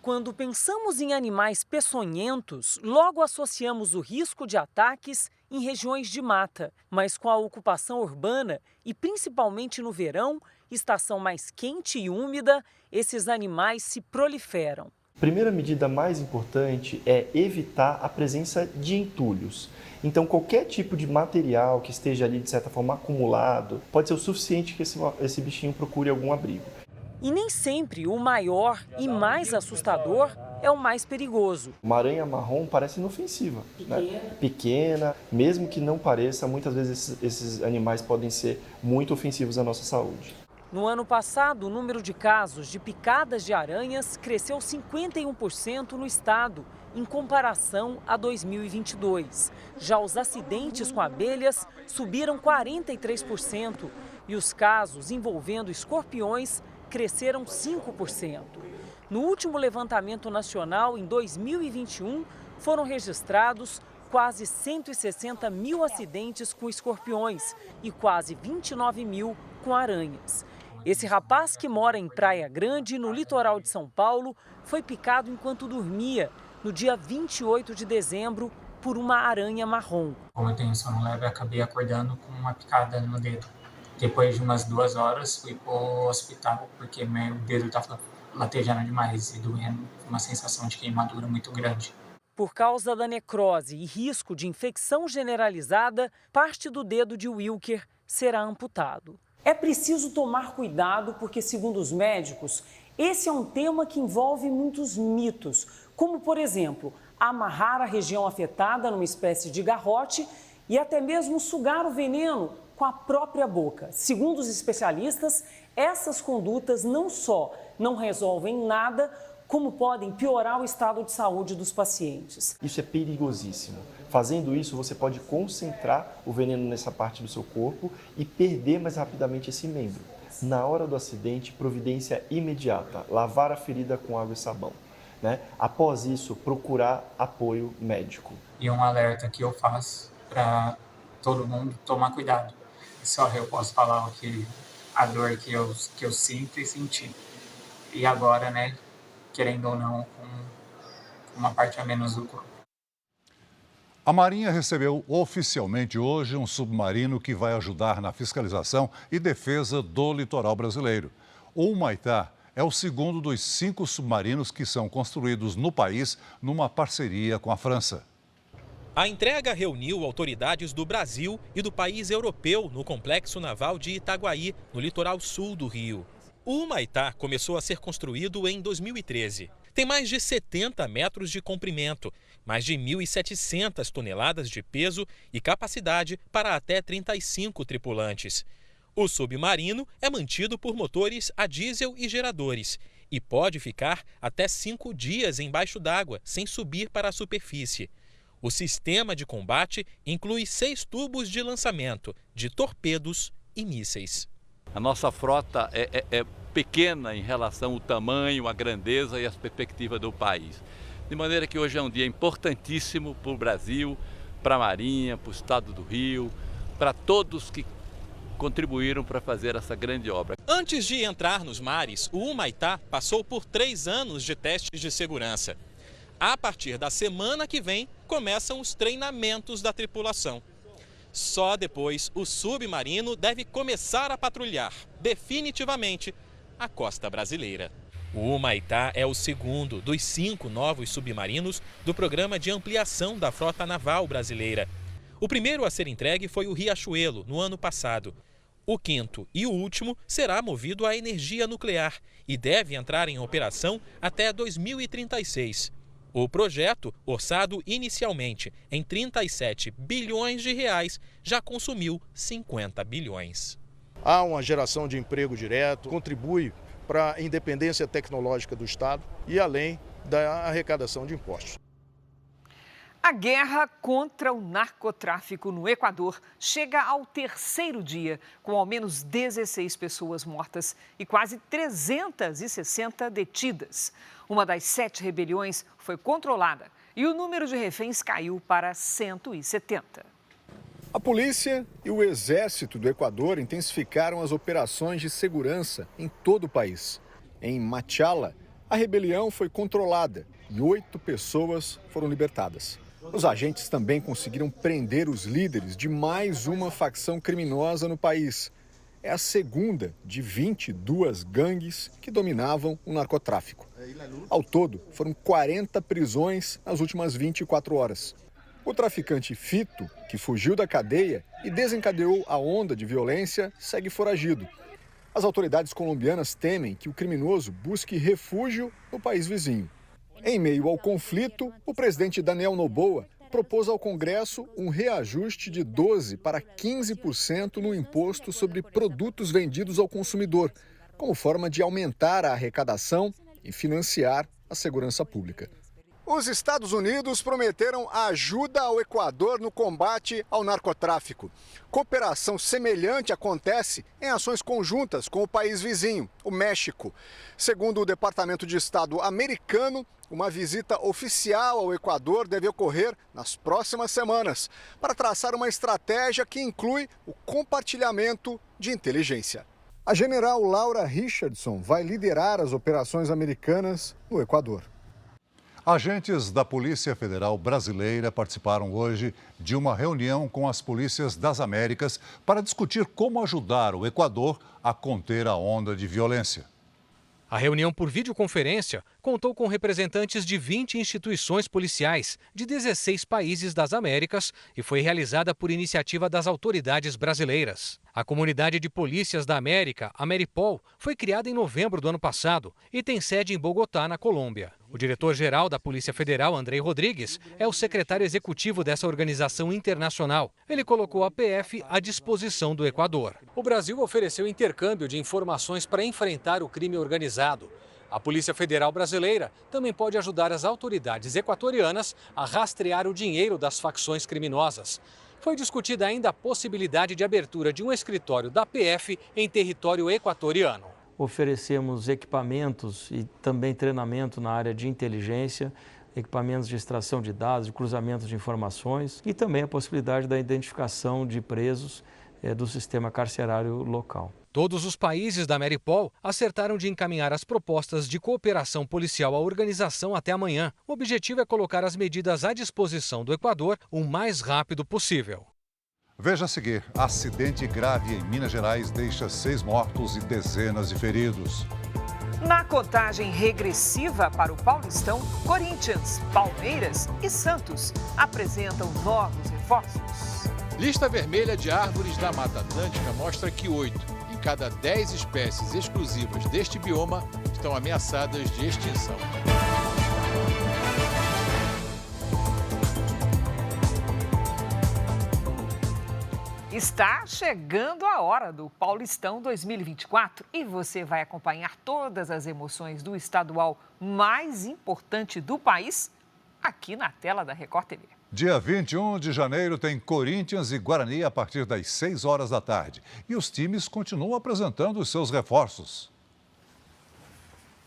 Quando pensamos em animais peçonhentos, logo associamos o risco de ataques em regiões de mata. Mas com a ocupação urbana e principalmente no verão, estação mais quente e úmida, esses animais se proliferam. A primeira medida mais importante é evitar a presença de entulhos. Então, qualquer tipo de material que esteja ali, de certa forma, acumulado, pode ser o suficiente que esse bichinho procure algum abrigo. E nem sempre o maior e mais assustador é o mais perigoso. Uma aranha marrom parece inofensiva, né? Pequena, mesmo que não pareça, muitas vezes esses animais podem ser muito ofensivos à nossa saúde. No ano passado, o número de casos de picadas de aranhas cresceu 51% no estado, em comparação a 2022. Já os acidentes com abelhas subiram 43% e os casos envolvendo escorpiões cresceram 5%. No último levantamento nacional, em 2021, foram registrados quase 160 mil acidentes com escorpiões e quase 29 mil com aranhas. Esse rapaz que mora em Praia Grande, no litoral de São Paulo, foi picado enquanto dormia. no dia 28 de dezembro por uma aranha marrom. Como eu tenho sono leve, eu acabei acordando com uma picada no dedo. Depois de umas 2 horas, fui para o hospital, porque meu dedo estava latejando demais e doendo, uma sensação de queimadura muito grande. Por causa da necrose e risco de infecção generalizada, parte do dedo de Wilker será amputado. É preciso tomar cuidado porque, segundo os médicos, esse é um tema que envolve muitos mitos, como, por exemplo, amarrar a região afetada numa espécie de garrote e até mesmo sugar o veneno com a própria boca. Segundo os especialistas, essas condutas não só não resolvem nada, como podem piorar o estado de saúde dos pacientes. Isso é perigosíssimo. Fazendo isso, você pode concentrar o veneno nessa parte do seu corpo e perder mais rapidamente esse membro. Na hora do acidente, providência imediata, lavar a ferida com água e sabão. Após isso, procurar apoio médico. E um alerta que eu faço para todo mundo tomar cuidado. Só eu posso falar a dor que eu sinto e senti. E agora, querendo ou não, com uma parte a menos do corpo. A Marinha recebeu oficialmente hoje um submarino que vai ajudar na fiscalização e defesa do litoral brasileiro. O Humaitá é o segundo dos 5 submarinos que são construídos no país numa parceria com a França. A entrega reuniu autoridades do Brasil e do país europeu no Complexo Naval de Itaguaí, no litoral sul do Rio. O Humaitá começou a ser construído em 2013. Tem mais de 70 metros de comprimento, mais de 1.700 toneladas de peso e capacidade para até 35 tripulantes. O submarino é mantido por motores a diesel e geradores e pode ficar até 5 dias embaixo d'água, sem subir para a superfície. O sistema de combate inclui 6 tubos de lançamento de torpedos e mísseis. A nossa frota é pequena em relação ao tamanho, a grandeza e as perspectivas do país. De maneira que hoje é um dia importantíssimo para o Brasil, para a Marinha, para o Estado do Rio, para todos que contribuíram para fazer essa grande obra. Antes de entrar nos mares, o Humaitá passou por 3 anos de testes de segurança. A partir da semana que vem, começam os treinamentos da tripulação. Só depois o submarino deve começar a patrulhar, definitivamente, a costa brasileira. O Humaitá é o segundo dos 5 novos submarinos do programa de ampliação da frota naval brasileira. O primeiro a ser entregue foi o Riachuelo, no ano passado. O 5º e o último será movido a energia nuclear e deve entrar em operação até 2036. O projeto, orçado inicialmente em 37 bilhões de reais, já consumiu 50 bilhões. Há uma geração de emprego direto, contribui para a independência tecnológica do Estado e além da arrecadação de impostos. A guerra contra o narcotráfico no Equador chega ao 3º dia, com ao menos 16 pessoas mortas e quase 360 detidas. Uma das 7 rebeliões foi controlada e o número de reféns caiu para 170. A polícia e o exército do Equador intensificaram as operações de segurança em todo o país. Em Machala, a rebelião foi controlada e 8 pessoas foram libertadas. Os agentes também conseguiram prender os líderes de mais uma facção criminosa no país. É a segunda de 22 gangues que dominavam o narcotráfico. Ao todo, foram 40 prisões nas últimas 24 horas. O traficante Fito, que fugiu da cadeia e desencadeou a onda de violência, segue foragido. As autoridades colombianas temem que o criminoso busque refúgio no país vizinho. Em meio ao conflito, o presidente Daniel Noboa propôs ao Congresso um reajuste de 12% para 15% no imposto sobre produtos vendidos ao consumidor, como forma de aumentar a arrecadação e financiar a segurança pública. Os Estados Unidos prometeram ajuda ao Equador no combate ao narcotráfico. Cooperação semelhante acontece em ações conjuntas com o país vizinho, o México. Segundo o Departamento de Estado americano, uma visita oficial ao Equador deve ocorrer nas próximas semanas, para traçar uma estratégia que inclui o compartilhamento de inteligência. A general Laura Richardson vai liderar as operações americanas no Equador. Agentes da Polícia Federal Brasileira participaram hoje de uma reunião com as polícias das Américas para discutir como ajudar o Equador a conter a onda de violência. A reunião por videoconferência contou com representantes de 20 instituições policiais de 16 países das Américas e foi realizada por iniciativa das autoridades brasileiras. A Comunidade de Polícias da América, a Ameripol, foi criada em novembro do ano passado e tem sede em Bogotá, na Colômbia. O diretor-geral da Polícia Federal, Andrei Rodrigues, é o secretário executivo dessa organização internacional. Ele colocou a PF à disposição do Equador. O Brasil ofereceu intercâmbio de informações para enfrentar o crime organizado. A Polícia Federal Brasileira também pode ajudar as autoridades equatorianas a rastrear o dinheiro das facções criminosas. Foi discutida ainda a possibilidade de abertura de um escritório da PF em território equatoriano. Oferecemos equipamentos e também treinamento na área de inteligência, equipamentos de extração de dados, de cruzamento de informações e também a possibilidade da identificação de presos do sistema carcerário local. Todos os países da Ameripol acertaram de encaminhar as propostas de cooperação policial à organização até amanhã. O objetivo é colocar as medidas à disposição do Equador o mais rápido possível. Veja a seguir: acidente grave em Minas Gerais deixa 6 mortos e dezenas de feridos. Na contagem regressiva para o Paulistão, Corinthians, Palmeiras e Santos apresentam novos reforços. Lista vermelha de árvores da Mata Atlântica mostra que 8 em cada 10 espécies exclusivas deste bioma estão ameaçadas de extinção. Está chegando a hora do Paulistão 2024 e você vai acompanhar todas as emoções do estadual mais importante do país aqui na tela da Record TV. Dia 21 de janeiro tem Corinthians e Guarani a partir das 6 horas da tarde. E os times continuam apresentando os seus reforços.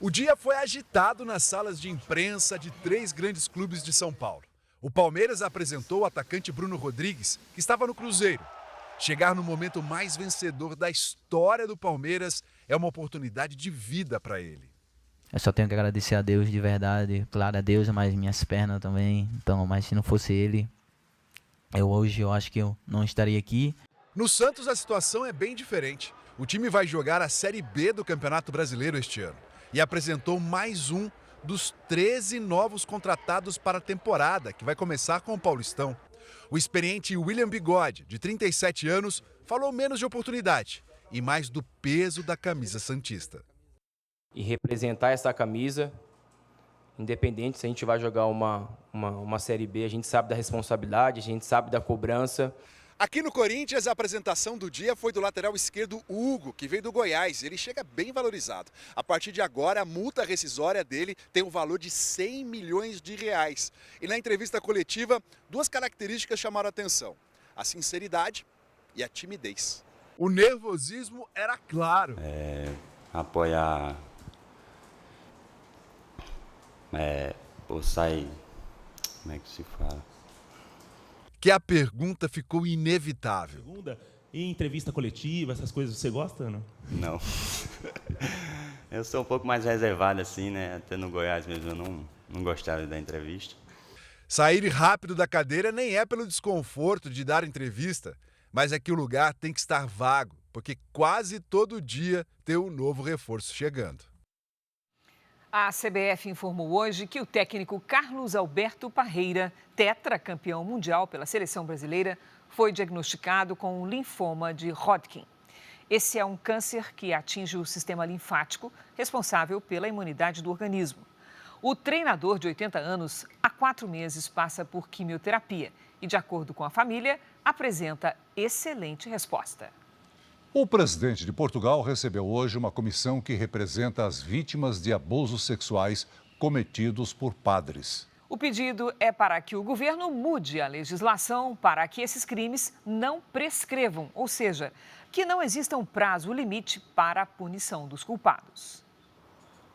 O dia foi agitado nas salas de imprensa de 3 grandes clubes de São Paulo. O Palmeiras apresentou o atacante Bruno Rodrigues, que estava no Cruzeiro. Chegar no momento mais vencedor da história do Palmeiras é uma oportunidade de vida para ele. Eu só tenho que agradecer a Deus de verdade, claro, a Deus, mas minhas pernas também. Então, mas se não fosse ele, hoje eu acho que eu não estaria aqui. No Santos a situação é bem diferente. O time vai jogar a Série B do Campeonato Brasileiro este ano e apresentou mais um dos 13 novos contratados para a temporada, que vai começar com o Paulistão. O experiente William Bigode, de 37 anos, falou menos de oportunidade e mais do peso da camisa santista. E representar essa camisa, independente se a gente vai jogar uma Série B, a gente sabe da responsabilidade, a gente sabe da cobrança. Aqui no Corinthians, a apresentação do dia foi do lateral esquerdo Hugo, que veio do Goiás. Ele chega bem valorizado. A partir de agora, a multa rescisória dele tem um valor de 100 milhões de reais. E na entrevista coletiva, 2 características chamaram a atenção: a sinceridade e a timidez. O nervosismo era claro. Apoiar... ou sair... Como é que se fala? Que a pergunta ficou inevitável. E entrevista coletiva, essas coisas, você gosta, não? Não. Eu sou um pouco mais reservado assim, né? Até no Goiás mesmo eu não gostava da entrevista. Sair rápido da cadeira nem é pelo desconforto de dar entrevista, mas é que o lugar tem que estar vago, porque quase todo dia tem um novo reforço chegando. A CBF informou hoje que o técnico Carlos Alberto Parreira, tetracampeão mundial pela seleção brasileira, foi diagnosticado com linfoma de Hodgkin. Esse é um câncer que atinge o sistema linfático, responsável pela imunidade do organismo. O treinador de 80 anos, há 4 meses, passa por quimioterapia e, de acordo com a família, apresenta excelente resposta. O presidente de Portugal recebeu hoje uma comissão que representa as vítimas de abusos sexuais cometidos por padres. O pedido é para que o governo mude a legislação para que esses crimes não prescrevam, ou seja, que não exista um prazo limite para a punição dos culpados.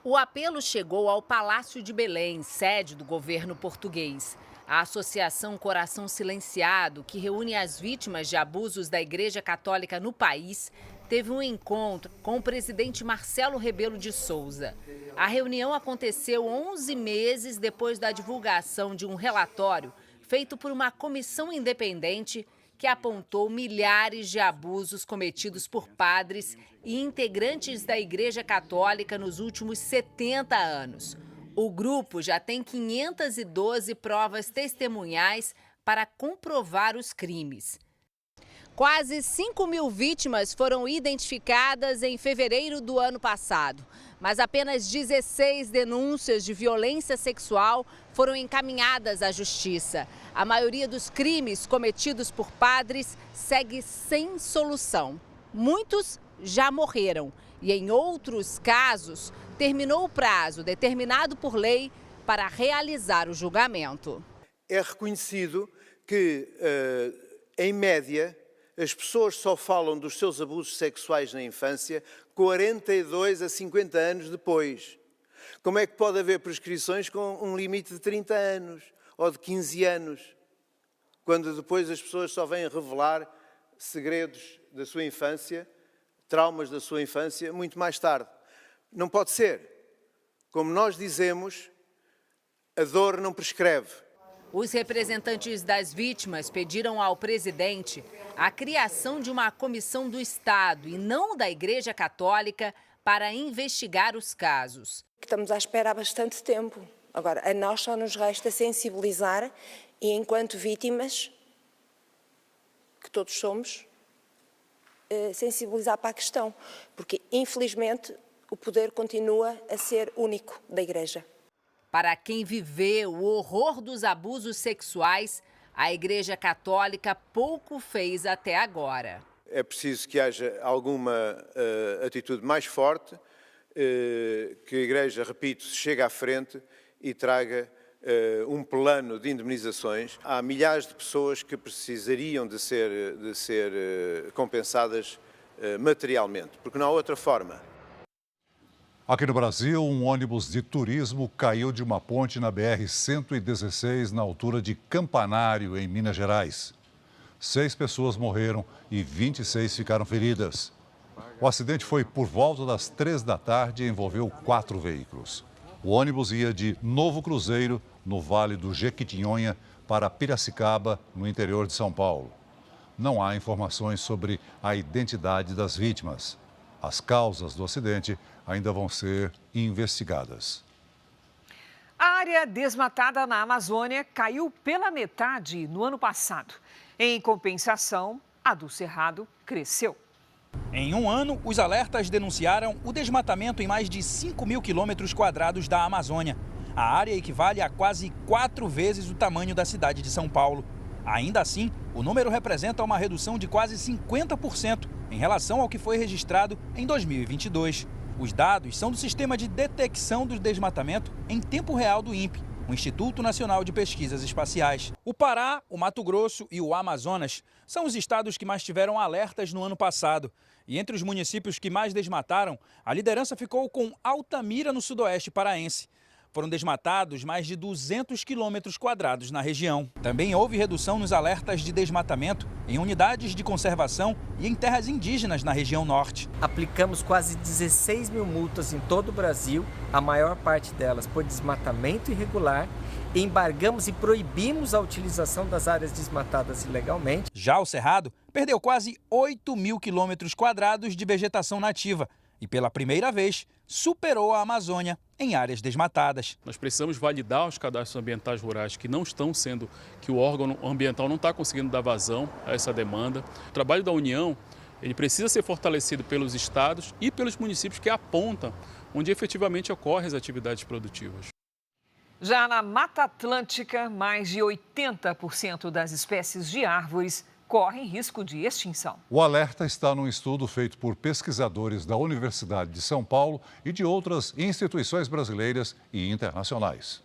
O apelo chegou ao Palácio de Belém, sede do governo português. A Associação Coração Silenciado, que reúne as vítimas de abusos da Igreja Católica no país, teve um encontro com o presidente Marcelo Rebelo de Sousa. A reunião aconteceu 11 meses depois da divulgação de um relatório feito por uma comissão independente que apontou milhares de abusos cometidos por padres e integrantes da Igreja Católica nos últimos 70 anos. O grupo já tem 512 provas testemunhais para comprovar os crimes. Quase 5.000 vítimas foram identificadas em fevereiro do ano passado, mas apenas 16 denúncias de violência sexual foram encaminhadas à justiça. A maioria dos crimes cometidos por padres segue sem solução. Muitos já morreram e, em outros casos, terminou o prazo determinado por lei para realizar o julgamento. É reconhecido que, em média, as pessoas só falam dos seus abusos sexuais na infância 42 a 50 anos depois. Como é que pode haver prescrições com um limite de 30 anos ou de 15 anos, quando depois as pessoas só vêm revelar segredos da sua infância, traumas da sua infância, muito mais tarde? Não pode ser. Como nós dizemos, a dor não prescreve. Os representantes das vítimas pediram ao presidente a criação de uma comissão do Estado e não da Igreja Católica para investigar os casos. Estamos à espera há bastante tempo. Agora, a nós só nos resta sensibilizar e, enquanto vítimas, que todos somos, sensibilizar para a questão. Porque, infelizmente, o poder continua a ser único da Igreja. Para quem viveu o horror dos abusos sexuais, a Igreja Católica pouco fez até agora. É preciso que haja alguma atitude mais forte, que a Igreja, repito, chegue à frente e traga um plano de indemnizações. Há milhares de pessoas que precisariam de ser compensadas materialmente, porque não há outra forma. Aqui no Brasil, um ônibus de turismo caiu de uma ponte na BR-116, na altura de Campanário, em Minas Gerais. 6 pessoas morreram e 26 ficaram feridas. O acidente foi por volta das 3 da tarde e envolveu 4 veículos. O ônibus ia de Novo Cruzeiro, no Vale do Jequitinhonha, para Piracicaba, no interior de São Paulo. Não há informações sobre a identidade das vítimas. As causas do acidente ainda vão ser investigadas. A área desmatada na Amazônia caiu pela metade no ano passado. Em compensação, a do Cerrado cresceu. Em um ano, os alertas denunciaram o desmatamento em mais de 5.000 quilômetros quadrados da Amazônia. A área equivale a quase 4 vezes o tamanho da cidade de São Paulo. Ainda assim, o número representa uma redução de quase 50% em relação ao que foi registrado em 2022. Os dados são do Sistema de Detecção do Desmatamento em Tempo Real do INPE, o Instituto Nacional de Pesquisas Espaciais. O Pará, o Mato Grosso e o Amazonas são os estados que mais tiveram alertas no ano passado. E entre os municípios que mais desmataram, a liderança ficou com Altamira, no sudoeste paraense. Foram desmatados mais de 200 quilômetros quadrados na região. Também houve redução nos alertas de desmatamento em unidades de conservação e em terras indígenas na região norte. Aplicamos quase 16 mil multas em todo o Brasil, a maior parte delas por desmatamento irregular. Embargamos e proibimos a utilização das áreas desmatadas ilegalmente. Já o Cerrado perdeu quase 8.000 quilômetros quadrados de vegetação nativa e, pela primeira vez, superou a Amazônia em áreas desmatadas. Nós precisamos validar os cadastros ambientais rurais que não estão sendo, que o órgão ambiental não está conseguindo dar vazão a essa demanda. O trabalho da União, ele precisa ser fortalecido pelos estados e pelos municípios que apontam onde efetivamente ocorrem as atividades produtivas. Já na Mata Atlântica, mais de 80% das espécies de árvores correm risco de extinção. O alerta está num estudo feito por pesquisadores da Universidade de São Paulo e de outras instituições brasileiras e internacionais.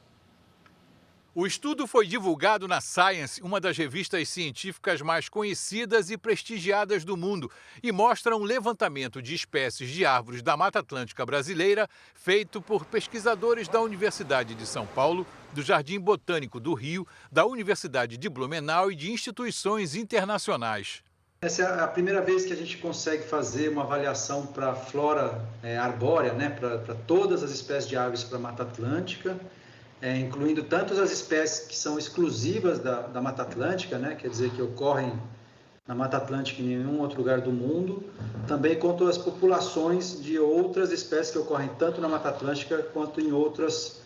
O estudo foi divulgado na Science, uma das revistas científicas mais conhecidas e prestigiadas do mundo, e mostra um levantamento de espécies de árvores da Mata Atlântica brasileira feito por pesquisadores da Universidade de São Paulo, do Jardim Botânico do Rio, da Universidade de Blumenau e de instituições internacionais. Essa é a primeira vez que a gente consegue fazer uma avaliação para a flora arbórea, né, para todas as espécies de aves para a Mata Atlântica, incluindo tanto as espécies que são exclusivas da Mata Atlântica, né, quer dizer, que ocorrem na Mata Atlântica em nenhum outro lugar do mundo, também quanto as populações de outras espécies que ocorrem tanto na Mata Atlântica quanto em outros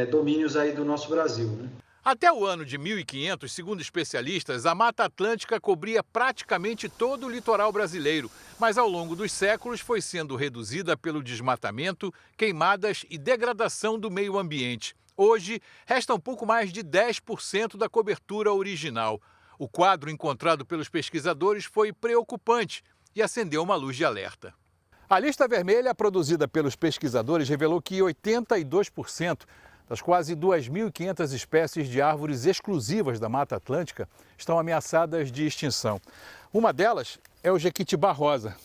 domínios aí do nosso Brasil, né? Até o ano de 1500, segundo especialistas, a Mata Atlântica cobria praticamente todo o litoral brasileiro, mas ao longo dos séculos foi sendo reduzida pelo desmatamento, queimadas e degradação do meio ambiente. Hoje, resta um pouco mais de 10% da cobertura original. O quadro encontrado pelos pesquisadores foi preocupante e acendeu uma luz de alerta. A lista vermelha produzida pelos pesquisadores revelou que 82% das quase 2.500 espécies de árvores exclusivas da Mata Atlântica estão ameaçadas de extinção. Uma delas é o jequitibá rosa,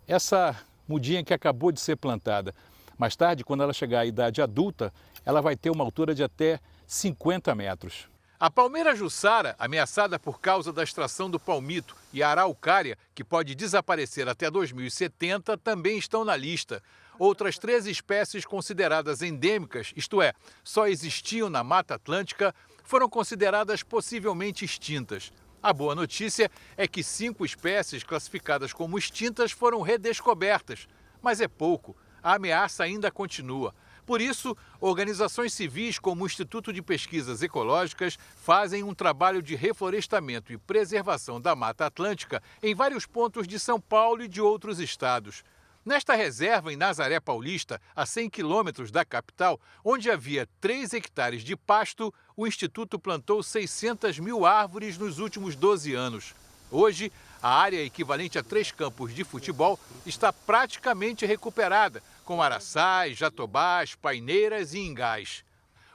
essa mudinha que acabou de ser plantada. Mais tarde, quando ela chegar à idade adulta, ela vai ter uma altura de até 50 metros. A palmeira jussara, ameaçada por causa da extração do palmito, e a araucária, que pode desaparecer até 2070, também estão na lista. Outras 13 espécies consideradas endêmicas, isto é, só existiam na Mata Atlântica, foram consideradas possivelmente extintas. A boa notícia é que 5 espécies classificadas como extintas foram redescobertas. Mas é pouco, a ameaça ainda continua. Por isso, organizações civis como o Instituto de Pesquisas Ecológicas fazem um trabalho de reflorestamento e preservação da Mata Atlântica em vários pontos de São Paulo e de outros estados. Nesta reserva, em Nazaré Paulista, a 100 quilômetros da capital, onde havia 3 hectares de pasto, o Instituto plantou 600 mil árvores nos últimos 12 anos. Hoje, a área equivalente a 3 campos de futebol está praticamente recuperada, com araçás, jatobás, paineiras e ingás.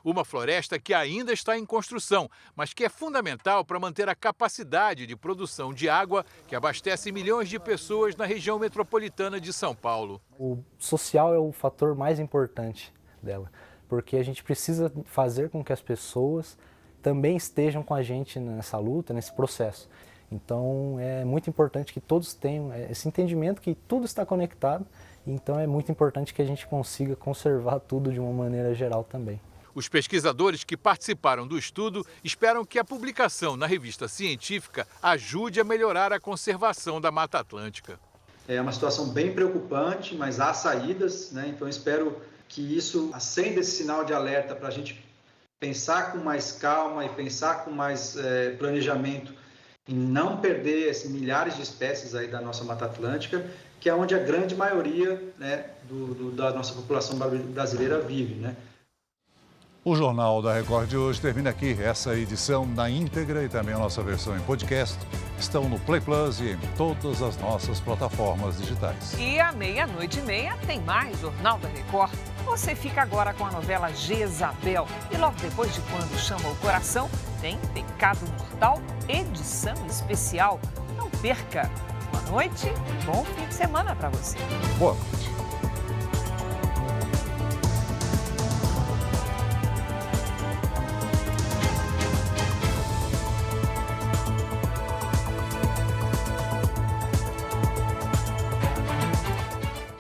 Uma floresta que ainda está em construção, mas que é fundamental para manter a capacidade de produção de água que abastece milhões de pessoas na região metropolitana de São Paulo. O social é o fator mais importante dela, porque a gente precisa fazer com que as pessoas também estejam com a gente nessa luta, nesse processo. Então é muito importante que todos tenham esse entendimento que tudo está conectado, então é muito importante que a gente consiga conservar tudo de uma maneira geral também. Os pesquisadores que participaram do estudo esperam que a publicação na revista científica ajude a melhorar a conservação da Mata Atlântica. É uma situação bem preocupante, mas há saídas, né? Então espero que isso acenda esse sinal de alerta para a gente pensar com mais calma e pensar com mais planejamento em não perder esses milhares de espécies aí da nossa Mata Atlântica, que é onde a grande maioria, né, da nossa população brasileira vive, né? O Jornal da Record de hoje termina aqui. Essa edição na íntegra e também a nossa versão em podcast estão no Play Plus e em todas as nossas plataformas digitais. E à 00:30 tem mais Jornal da Record. Você fica agora com a novela Jezabel. E logo depois de Quando Chama o Coração, tem Pecado Mortal, edição especial. Não perca. Boa noite e bom fim de semana para você. Boa noite.